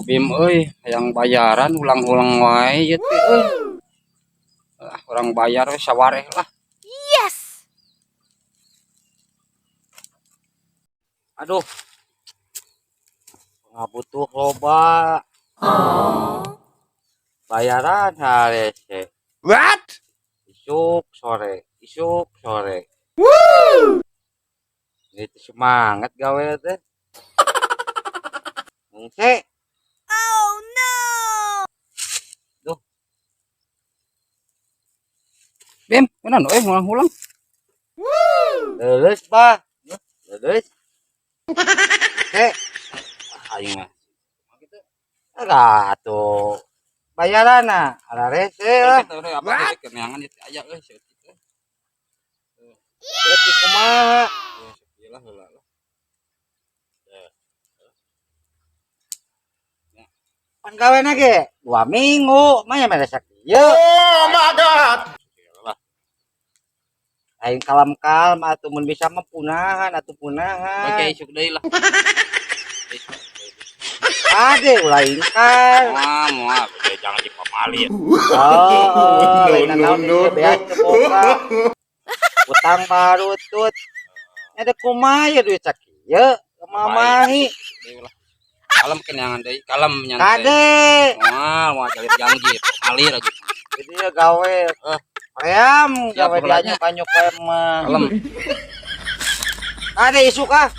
Bim yang bayaran ulang-ulang wae ieu teh orang bayar we sawareh lah. Yes. Aduh, ngabutuh loba. Bayaran harese. What? Isuk sore. Itu semangat gawe teh. Ngse. Oh no. Duh. Bim, mana ulang-ulang. Leuleus bah. Leuleus. Ngse. Aing mah. Kitu. Atuh. Bayarana ada rese lah. Apa keneangan itu aya euy seutik. Seutik kumaha? Iyalah heula lah. Pan gawena ge 2 minggu mah ya meresak ieu. Oh my god. Aing kalem-kalem atuh mun bisa mah punahan atuh punahan. Oke, isuk deui lah. Ade ulah ingkar. Moal jangan di pamali. Oh, no. Beas boga. Utang barutut. Ada kumaha duit sakieu mamahi. Kalem kenangan deui, kalem nyantai. Kade. Moal jalir janggit, alir aja. Jadi ya gawe ayam gawe dianyuk-anyuk mah. Kalem. Ade isuk ah.